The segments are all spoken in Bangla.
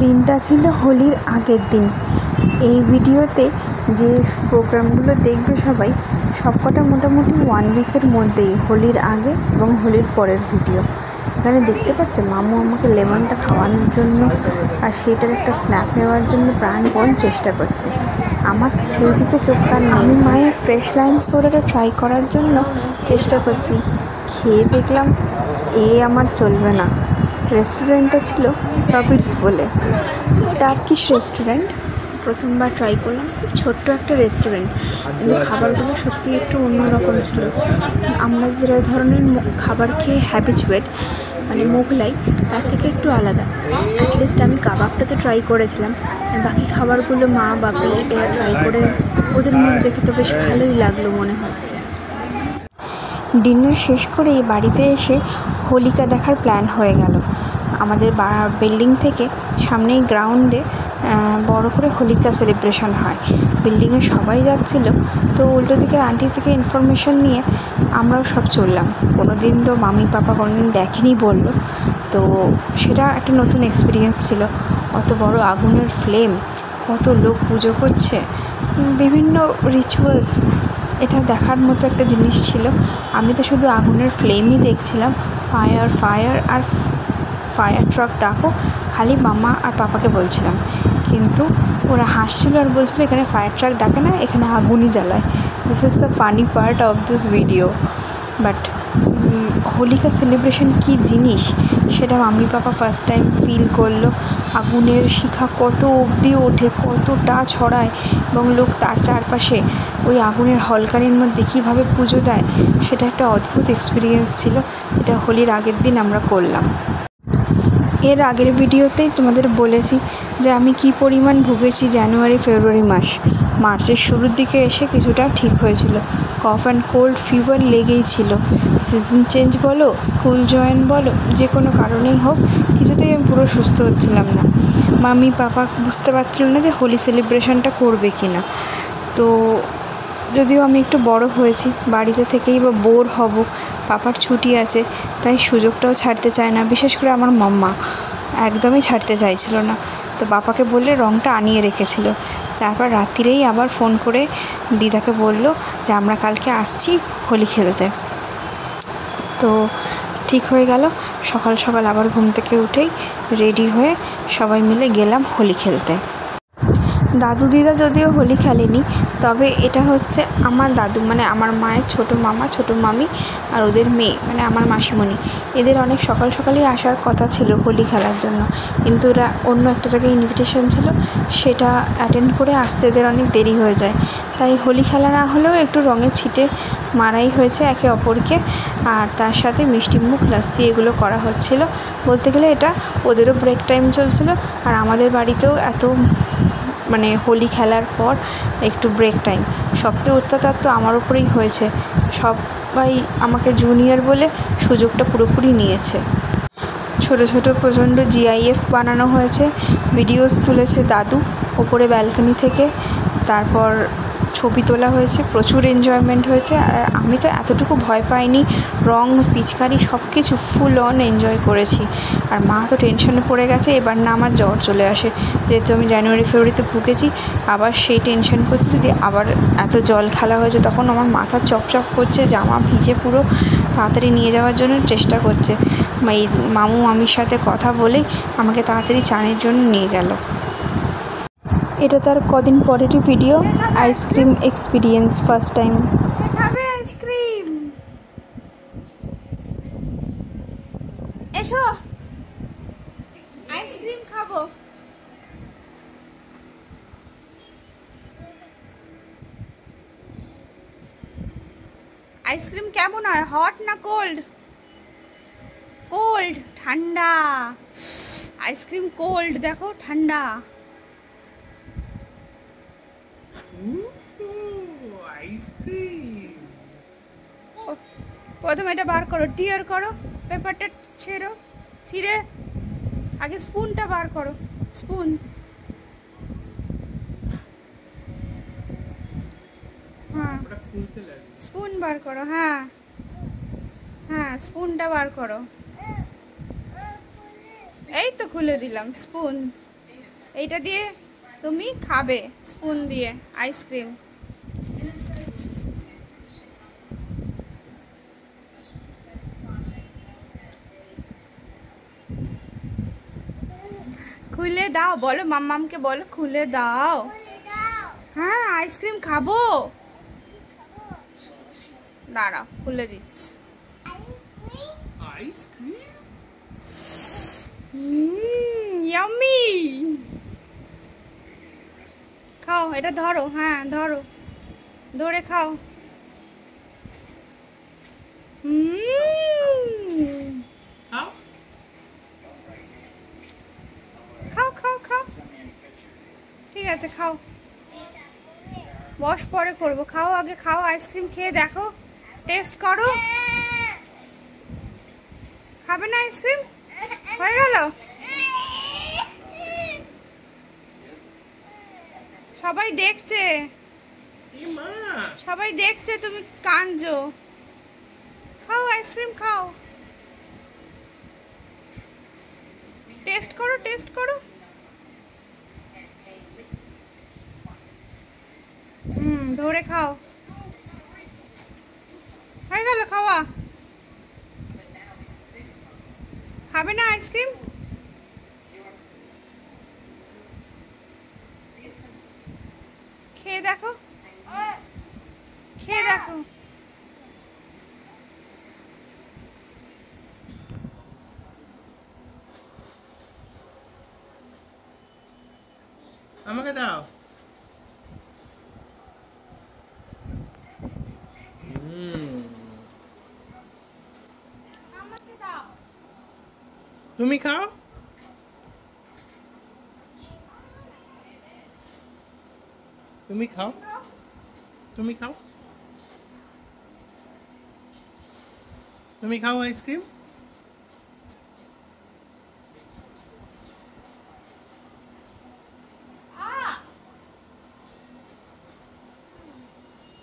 দিনটা ছিল হোলির আগের দিন। এই ভিডিওতে যে প্রোগ্রামগুলো দেখবে সবাই, সবকটা মোটামুটি 1 উইকের মধ্যেই, হোলির আগে এবং হোলির পরের ভিডিও। এখানে দেখতে পাচ্ছ মামু আমাকে লেমনটা খাওয়ানোর জন্য আর সেটার একটা স্ন্যাপ নেওয়ার জন্য প্রাণপণ চেষ্টা করছে। আমার তো সেই দিকে চোখ কান নেই। আমি মায়ের ফ্রেশ লাইম সোডাটা ট্রাই করার জন্য চেষ্টা করছি। খেয়ে দেখলাম আমার চলবে না। রেস্টুরেন্টটা ছিল টপিটস বলে, টার্কিশ রেস্টুরেন্ট। প্রথমবার ট্রাই করলাম, খুব ছোট্ট একটা রেস্টুরেন্ট, কিন্তু খাবারগুলো সত্যি একটু অন্যরকম ছিল। আমরা যে ধরনের খাবার খেয়ে হ্যাবিচুয়েট, মানে মোগলাই, তার থেকে একটু আলাদা। অ্যাটলিস্ট আমি কাবাবটা তো ট্রাই করেছিলাম, আর বাকি খাবারগুলো মা বাপি এরা ট্রাই করে ওদের মুখ দেখে তো বেশ ভালোই লাগলো মনে হচ্ছে। ডিনার শেষ করেই বাড়িতে এসে হোলিকা দেখার প্ল্যান হয়ে গেল। আমাদের বিল্ডিং থেকে সামনেই গ্রাউন্ডে বড় করে হোলিকা সেলিব্রেশন হয়। বিল্ডিংয়ে সবাই যাচ্ছিল, তো উল্টো দিকের আন্টি থেকে ইনফরমেশন নিয়ে আমরাও সব চললাম। কোনো দিন তো মামি পাপা কোনোদিন দেখেনি বললো, তো সেটা একটা নতুন এক্সপিরিয়েন্স ছিল। অত বড় আগুনের ফ্লেম, কত লোক পুজো করছে, বিভিন্ন রিচুয়ালস, এটা দেখার মতো একটা জিনিস ছিল। আমি তো শুধু আগুনের ফ্লেমই দেখছিলাম। ফায়ার আর ফায়ার ট্রাক ডাকো, খালি মামা আর পাপাকে বলছিলাম, কিন্তু ওরা হাসছিল আর বলছিল এখানে ফায়ার ট্রাক ডাকে না, এখানে আগুনই জ্বালায়। This is the funny part of this video. But Holika celebration কী জিনিস সেটা mummy papa first time feel করলো। আগুনের শিখা কত অবধি ওঠে, কতটা ছড়ায়, এবং লোক তার চারপাশে ওই আগুনের হলকারির মধ্যে কীভাবে পুজো দেয়, সেটা একটা অদ্ভুত এক্সপিরিয়েন্স ছিল। এটা হোলির আগের দিন আমরা করলাম। এর আগের ভিডিওতেই তোমাদের বলেছি যে আমি কি পরিমাণ ভুগেছি জানুয়ারি ফেব্রুয়ারি মার্চের শুরুর দিকে এসে কিছুটা ঠিক হয়েছিল। কফ অ্যান্ড কোল্ড ফিভার লেগেই ছিল। সিজন চেঞ্জ বলো, স্কুল জয়েন বলো, যে কোনো কারণেই হোক, কিছুতেই আমি পুরো সুস্থ হচ্ছিলাম না। মামি পাপা বুঝতে পারছিল না যে হোলি সেলিব্রেশনটা করবে কি না। তো যদিও আমি একটু বড় হয়েছি, বাড়িতে থেকেই বা বোর হব, পাপার ছুটি আছে, তাই সুযোগটাও ছাড়তে চায় না। বিশেষ করে আমার মাম্মা একদমই ছাড়তে চাইছিল না, তো বাবাকে বললে রঙটা আনিয়ে রেখেছিল। তারপর রাত্রিরেই আবার ফোন করে দিদাকে বলল যে আমরা কালকে আসছি হোলি খেলতে। তো ঠিক হয়ে গেল। সকাল সকাল আবার ঘুম থেকে উঠেই রেডি হয়ে সবাই মিলে গেলাম হোলি খেলতে। দাদু দিদা যদিও হোলি খেলেনি, তবে এটা হচ্ছে আমার দাদু, মানে আমার মায়ের ছোটো মামা ছোটো মামি আর ওদের মেয়ে, মানে আমার মাসিমণি, এদের অনেক সকাল সকালই আসার কথা ছিল হোলি খেলার জন্য, কিন্তু ওরা অন্য একটা জায়গায় ইনভিটেশন ছিল, সেটা অ্যাটেন্ড করে আসতে এদের অনেক দেরি হয়ে যায়। তাই হোলি খেলা না হলেও একটু রঙের ছিটে মারাই হয়েছে একে অপরকে, আর তার সাথে মিষ্টিমুখ লাস্সি এগুলো করা হচ্ছিল। বলতে গেলে এটা ওদেরও ব্রেক টাইম চলছিল, আর আমাদের বাড়িতেও এত মানে হোলি খেলার পর একটু ব্রেক টাইম। সবচেয়ে অত্যাচার তো আমার ওপরেই হয়েছে, সবাই আমাকে জুনিয়র বলে সুযোগটা পুরোপুরি নিয়েছে। ছোট ছোট প্রচণ্ড জিআইএফ বানানো হয়েছে, ভিডিওস তুলেছে দাদু ওপরে ব্যালকনি থেকে, তারপর ছবি তোলা হয়েছে, প্রচুর এনজয়মেন্ট হয়েছে। আর আমি তো এতটুকু ভয় পাইনি, রং পিচকারি সব কিছু ফুল অন এনজয় করেছি। আর মা তো টেনশনে পড়ে গেছে এবার না আমার জ্বর চলে আসে, যেহেতু আমি জানুয়ারি ফেব্রুয়ারিতে ভুগেছি, আবার সেই টেনশন করছে যদি আবার এত জল খেলা হয়েছে। তখন আমার মাথা চকচক করছে, জামা ভিজে পুরো, তাড়াতাড়ি নিয়ে যাওয়ার জন্য চেষ্টা করছে। মামু মামির সাথে কথা বলেই আমাকে তাড়াতাড়ি চানের জন্য নিয়ে গেল। এটা তার কদিন পরেরই video, ice cream experience first time. খাবে আইসক্রিম? এসো আইসক্রিম খাবো। আইসক্রিম কেমন হয়, হট না কোল্ড? কোল্ড, ঠান্ডা। আইসক্রিম কোল্ড, দেখো ঠান্ডা। প্রথমে এটা বার করো, টিয়ার করো, পেপারটা ছিঁড়ে আগে স্পুনটা বার করো। স্পুন, হ্যাঁ স্পুন বার করো, হ্যাঁ হ্যাঁ স্পুনটা বার করো। এই তো খুলে দিলাম স্পুন। এইটা দিয়ে তুমি খাবে স্পুন দিয়ে আইসক্রিম। খুলে দাও, বলো মাম্মামকে, বলো খুলে দাও। হ্যাঁ আইসক্রিম খাবো, দাঁড়াও খুলে দিচ্ছি। ইয়াম্মি, খাও এটা ধরো, হ্যাঁ ধরো, ধরে খাও। খাও খাও খাও, ঠিক আছে খাও, বস পরে করবো, খাও আগে খাও, আইসক্রিম খেয়ে দেখো, টেস্ট করো। খাবে না আইসক্রিম? হয়ে গেল? সবাই দেখছে, সবাই দেখছে তুমি কাঁদছো। খাও আইসক্রিম খাও, টেস্ট করো, টেস্ট করো। ধরে খাও, হয়ে গেল খাওয়া। খাবে না আইসক্রিম? খেয়ে দেখো, খেয়ে দেখো। আমাকে দাও। আমাকে দাও। তুমি খাও, তুমি খাও, তুমি খাও, তুমি খাও আইসক্রিম।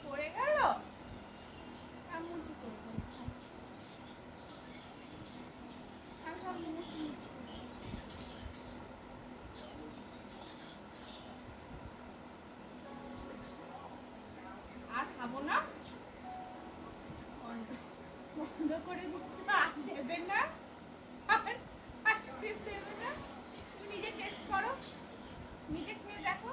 পড়ে গেল, আমি মুছি করবো, আমি সব মুছি। আর খাবো না, বন্ধ করে দিচ্ছ, আর দেবে না, আর আইসক্রিম দেবে না। তুমি নিজে টেস্ট করো, নিজে খেয়ে দেখো।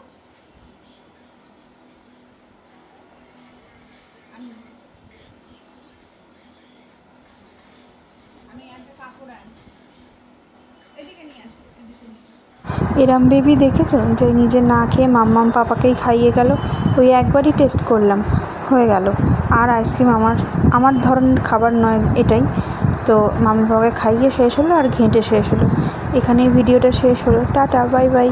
আমি একটা কাপড় আনছি, এদিকে নিয়ে আসো, এদিকে নিয়ে আসো। এরম বেবি দেখেছো যে নিজে না খেয়ে মাম্মাম পাপাকেই খাইয়ে গেল। ওই একবারই টেস্ট করলাম, হয়ে গেল। আর আইসক্রিম আমার ধরনের খাবার নয় এটাই। তো মাম্মি পাপাকে খাইয়ে শেষ হলো আর ঘেঁটে শেষ হলো। এখানেই ভিডিওটা শেষ হলো। Tata, bye bye.